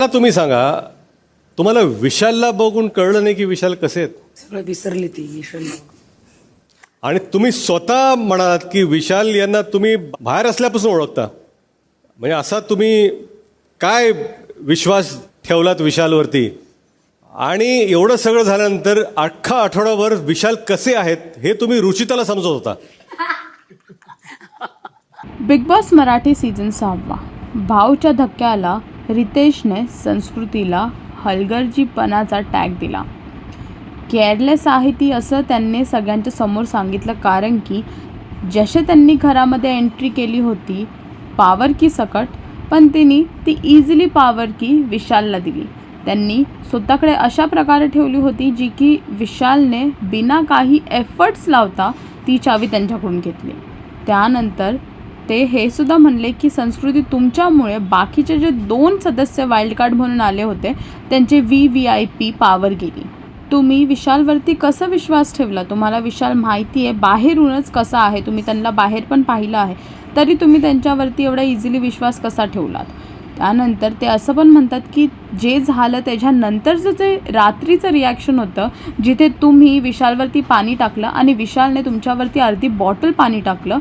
मला तुम्ही सांगा, तुम्हाला विशालला बघून कळलं नाही की विशाल कसे आहेत? सगळं विसरली ती विशाल. आणि तुम्ही स्वतः म्हणालात की विशाल यांना तुम्ही बाहेर असल्यापासून ओळखता. म्हणजे असा तुम्ही काय विश्वास ठेवलात विशालवरती? आणि एवढं सगळं झाल्यानंतर अख्खा आठवडाभर विशाल कसे आहेत हे तुम्ही रुचिताला समजत होता. Big boss Marathi season 6. भाऊच्या धक्क्याला रितेशने संस्कृतीला हलगर्जीपणाचा टॅग दिला. केअरलेस आहे ती असं त्यांनी सगळ्यांच्या समोर सांगितलं, कारण की जसे त्यांनी घरामध्ये एंट्री केली होती पॉवर की सकट, पण त्यांनी ती इझिली पॉवर की विशालला दिली. त्यांनी स्वतःकडे अशा प्रकारे ठेवली होती जी की विशालने बिना काही एफर्ट्स लावता ती चावी त्यांच्याकडून घेतली. त्यानंतर ते हे सुद्धा म्हणले की संस्कृती तुमच्यामुळे बाकीचे जे 2 सदस्य वाईल्ड कार्ड म्हणून आले होते त्यांचे VIP पॉवर गेली. तुम्ही विशालवरती कसा विश्वास ठेवला? तुम्हाला विशाल माहिती आहे बाहेरूनच कसा आहे, तुम्ही त्यांना बाहेर पण पाहिलं आहे, तरी तुम्ही त्यांच्यावरती एवढा इझिली विश्वास कसा ठेवलात? त्यानंतर ते असं पण म्हणतात की जे झालं त्याच्यानंतरचं जे रात्रीचं रिॲक्शन होतं, जिथे तुम्ही विशालवरती पाणी टाकलं आणि विशालने तुमच्यावरती अर्धी बॉटल पाणी टाकलं,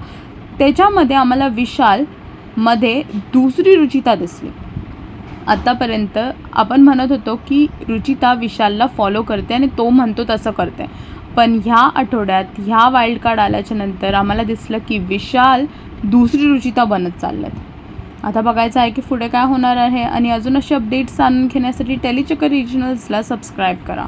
त्याच्यामध्ये आम्हाला विशालमध्ये दुसरी रुचिता दिसली. आत्तापर्यंत आपण म्हणत होतो की रुचिता विशालला फॉलो करते आणि तो म्हणतो तसं करते, पण ह्या आठवड्यात ह्या वाईल्ड कार्ड आल्याच्या नंतर आम्हाला दिसलं की विशाल दुसरी रुचिता बनत चालल्यात. आता बघायचं आहे की पुढे काय होणार आहे. आणि अजून असे अपडेट्स जाणून घेण्यासाठी टेलीचक्कर रिजनल्सला सबस्क्राईब करा.